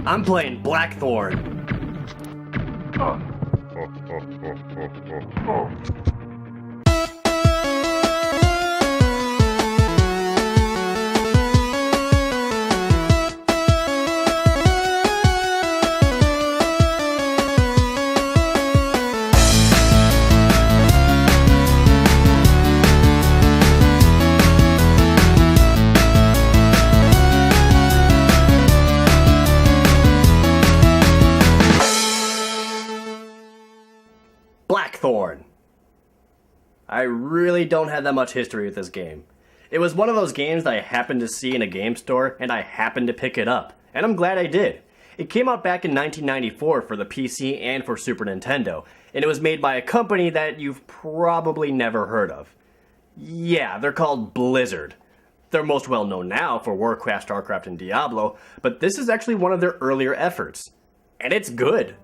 I'm playing Blackthorne. Blackthorne. I really don't have that much history with this game. It was one of those games that I happened to see in a game store, and I happened to pick it up. And I'm glad I did. It came out back in 1994 for the PC and for Super Nintendo, and it was made by a company that you've probably never heard of. Yeah, they're called Blizzard. They're most well known now for Warcraft, StarCraft, and Diablo, but this is actually one of their earlier efforts. And it's good.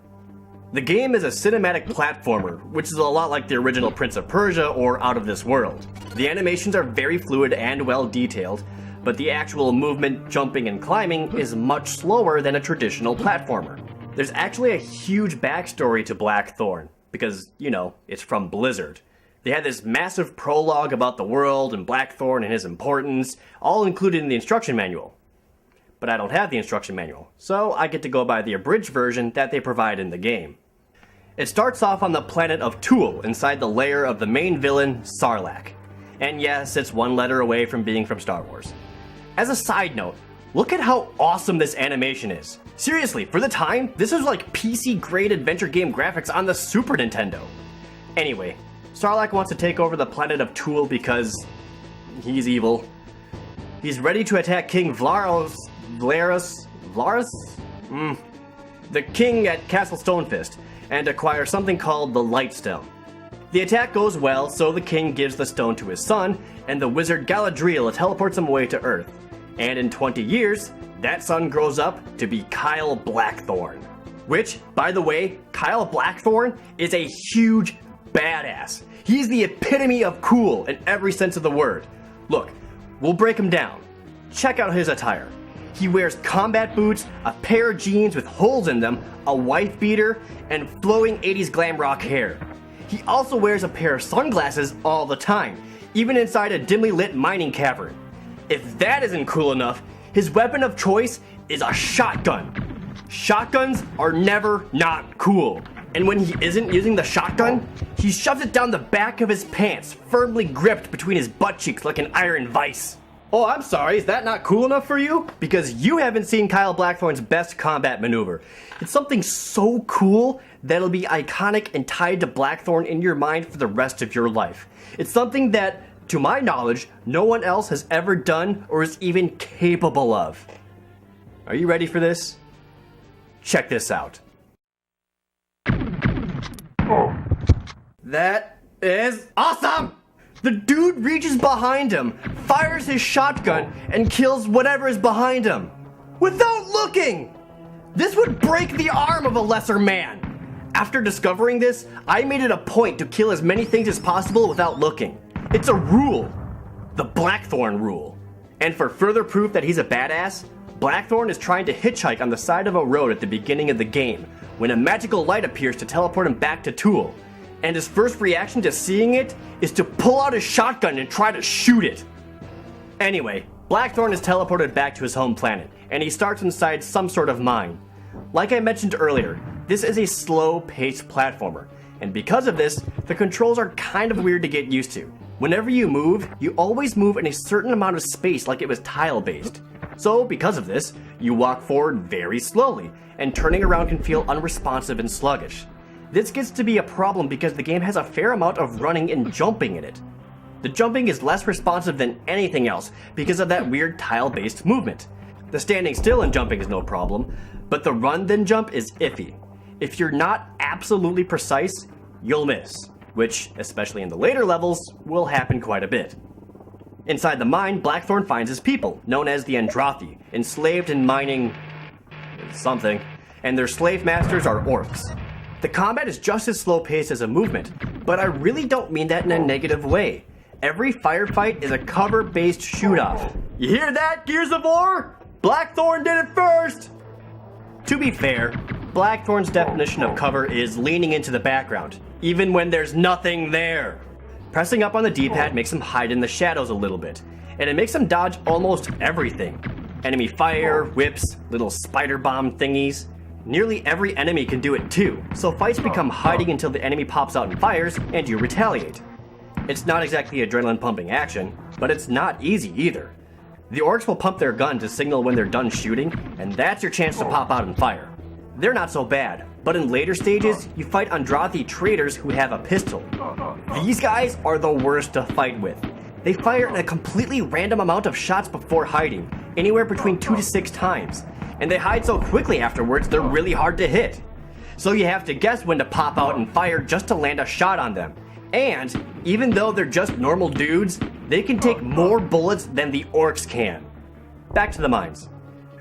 The game is a cinematic platformer, which is a lot like the original Prince of Persia or Out of This World. The animations are very fluid and well detailed, but the actual movement, jumping, and climbing is much slower than a traditional platformer. There's actually a huge backstory to Blackthorne, because, you know, it's from Blizzard. They had this massive prologue about the world and Blackthorne and his importance, all included in the instruction manual. But I don't have the instruction manual, so I get to go by the abridged version that they provide in the game. It starts off on the planet of Tool, inside the lair of the main villain, Sarlacc. And yes, it's one letter away from being from Star Wars. As a side note, look at how awesome this animation is. Seriously, for the time, this is like PC-grade adventure game graphics on the Super Nintendo. Anyway, Sarlacc wants to take over the planet of Tool because he's evil. He's ready to attack King Vlaros, the king at Castle Stonefist, and acquire something called the Light Stone. The attack goes well, so the king gives the stone to his son, and the wizard Galadriel teleports him away to Earth. And in 20 years, that son grows up to be Kyle Blackthorne. Which, by the way, Kyle Blackthorne is a huge badass. He's the epitome of cool in every sense of the word. Look, we'll break him down. Check out his attire. He wears combat boots, a pair of jeans with holes in them, a wife beater, and flowing 80s glam rock hair. He also wears a pair of sunglasses all the time, even inside a dimly lit mining cavern. If that isn't cool enough, his weapon of choice is a shotgun. Shotguns are never not cool. And when he isn't using the shotgun, he shoves it down the back of his pants, firmly gripped between his butt cheeks like an iron vise. Oh, I'm sorry, is that not cool enough for you? Because you haven't seen Kyle Blackthorne's best combat maneuver. It's something so cool that'll be iconic and tied to Blackthorne in your mind for the rest of your life. It's something that, to my knowledge, no one else has ever done or is even capable of. Are you ready for this? Check this out. That is awesome! The dude reaches behind him, fires his shotgun, and kills whatever is behind him. Without looking! This would break the arm of a lesser man. After discovering this, I made it a point to kill as many things as possible without looking. It's a rule. The Blackthorne rule. And for further proof that he's a badass, Blackthorne is trying to hitchhike on the side of a road at the beginning of the game, when a magical light appears to teleport him back to Tool. And his first reaction to seeing it is to pull out his shotgun and try to shoot it. Anyway, Blackthorne is teleported back to his home planet, and he starts inside some sort of mine. Like I mentioned earlier, this is a slow-paced platformer, and because of this, the controls are kind of weird to get used to. Whenever you move, you always move in a certain amount of space like it was tile-based. So, because of this, you walk forward very slowly, and turning around can feel unresponsive and sluggish. This gets to be a problem because the game has a fair amount of running and jumping in it. The jumping is less responsive than anything else because of that weird tile-based movement. The standing still and jumping is no problem, but the run then jump is iffy. If you're not absolutely precise, you'll miss, which, especially in the later levels, will happen quite a bit. Inside the mine, Blackthorne finds his people, known as the Andrathi, enslaved in mining something, and their slave masters are orcs. The combat is just as slow-paced as a movement, but I really don't mean that in a negative way. Every firefight is a cover-based shoot-off. You hear that, Gears of War? Blackthorne did it first! To be fair, Blackthorne's definition of cover is leaning into the background, even when there's nothing there. Pressing up on the D-pad makes him hide in the shadows a little bit, and it makes him dodge almost everything. Enemy fire, whips, little spider bomb thingies. Nearly every enemy can do it too, so fights become hiding until the enemy pops out and fires, and you retaliate. It's not exactly adrenaline pumping action, but it's not easy either. The orcs will pump their gun to signal when they're done shooting, and that's your chance to pop out and fire. They're not so bad, but in later stages, you fight Andrathi traitors who have a pistol. These guys are the worst to fight with. They fire in a completely random amount of shots before hiding, anywhere between 2 to 6 times, and they hide so quickly afterwards they're really hard to hit. So you have to guess when to pop out and fire just to land a shot on them. And even though they're just normal dudes, they can take more bullets than the orcs can. Back to the mines.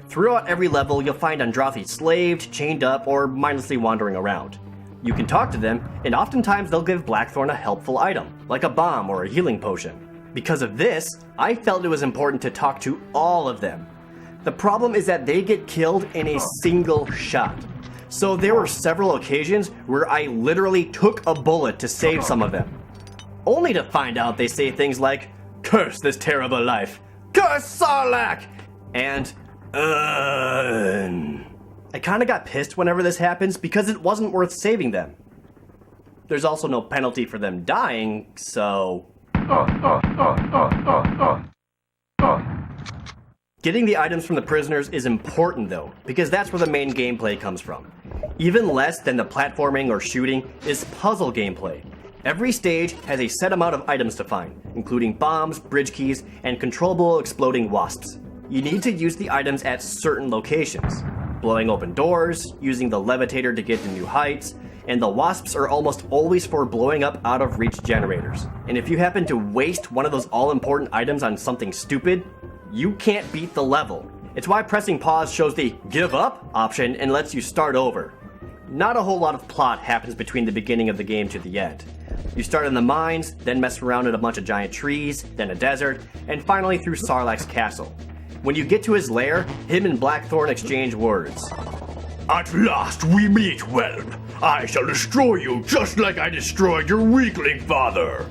Throughout every level, you'll find Andrathi slaved, chained up, or mindlessly wandering around. You can talk to them, and oftentimes they'll give Blackthorne a helpful item, like a bomb or a healing potion. Because of this, I felt it was important to talk to all of them. The problem is that they get killed in a single shot. So there were several occasions where I literally took a bullet to save some of them. Only to find out they say things like, "Curse this terrible life! Curse Sarlacc!" And, I kinda got pissed whenever this happens because it wasn't worth saving them. There's also no penalty for them dying, so... Getting the items from the prisoners is important though, because that's where the main gameplay comes from. Even less than the platforming or shooting is puzzle gameplay. Every stage has a set amount of items to find, including bombs, bridge keys, and controllable exploding wasps. You need to use the items at certain locations. Blowing open doors, using the levitator to get to new heights, and the wasps are almost always for blowing up out of reach generators. And if you happen to waste one of those all-important items on something stupid, you can't beat the level. It's why pressing pause shows the give up option and lets you start over. Not a whole lot of plot happens between the beginning of the game to the end. You start in the mines, then mess around in a bunch of giant trees, then a desert, and finally through Sarlacc's castle. When you get to his lair, him and Blackthorne exchange words. "At last we meet, whelp. I shall destroy you just like I destroyed your weakling father."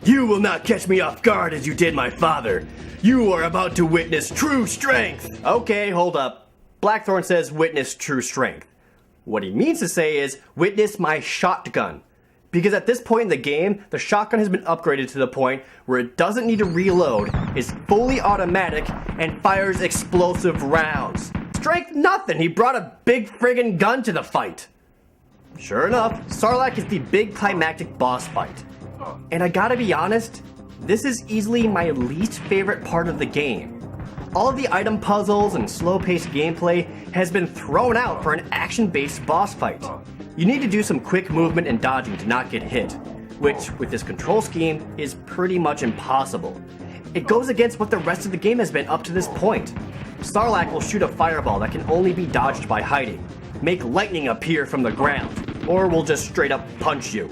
"You will not catch me off guard as you did my father. You are about to witness true strength." Okay, hold up. Blackthorne says witness true strength. What he means to say is witness my shotgun. Because at this point in the game, the shotgun has been upgraded to the point where it doesn't need to reload, is fully automatic, and fires explosive rounds. Strength nothing, he brought a big friggin' gun to the fight. Sure enough, Sarlacc is the big climactic boss fight. And I gotta be honest, this is easily my least favorite part of the game. All of the item puzzles and slow-paced gameplay has been thrown out for an action-based boss fight. You need to do some quick movement and dodging to not get hit, which, with this control scheme, is pretty much impossible. It goes against what the rest of the game has been up to this point. Sarlacc will shoot a fireball that can only be dodged by hiding, make lightning appear from the ground, or will just straight up punch you.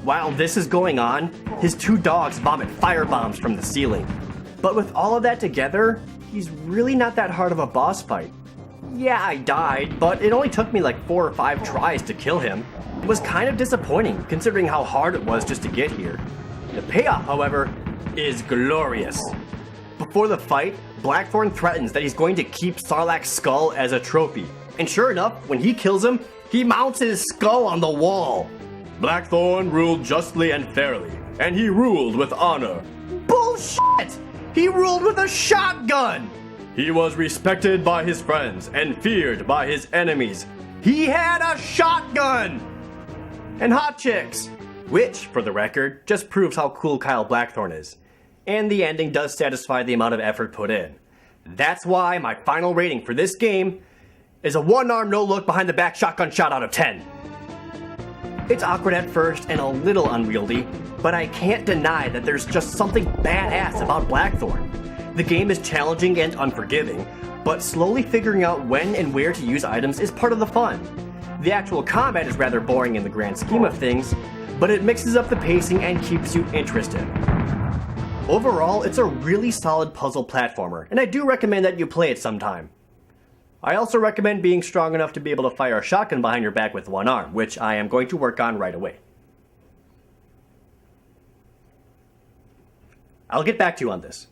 While this is going on, his 2 dogs vomit firebombs from the ceiling. But with all of that together, he's really not that hard of a boss fight. Yeah, I died, but it only took me like 4 or 5 tries to kill him. It was kind of disappointing, considering how hard it was just to get here. The payoff, however, is glorious. Before the fight, Blackthorne threatens that he's going to keep Sarlacc's skull as a trophy. And sure enough, when he kills him, he mounts his skull on the wall. "Blackthorne ruled justly and fairly, and he ruled with honor." Bullshit! He ruled with a shotgun! "He was respected by his friends and feared by his enemies." He had a shotgun! And hot chicks. Which, for the record, just proves how cool Kyle Blackthorne is. And the ending does satisfy the amount of effort put in. That's why my final rating for this game is a 1-arm no-look behind the back shotgun shot out of 10. It's awkward at first and a little unwieldy, but I can't deny that there's just something badass about Blackthorne. The game is challenging and unforgiving, but slowly figuring out when and where to use items is part of the fun. The actual combat is rather boring in the grand scheme of things, but it mixes up the pacing and keeps you interested. Overall, it's a really solid puzzle platformer, and I do recommend that you play it sometime. I also recommend being strong enough to be able to fire a shotgun behind your back with one arm, which I am going to work on right away. I'll get back to you on this.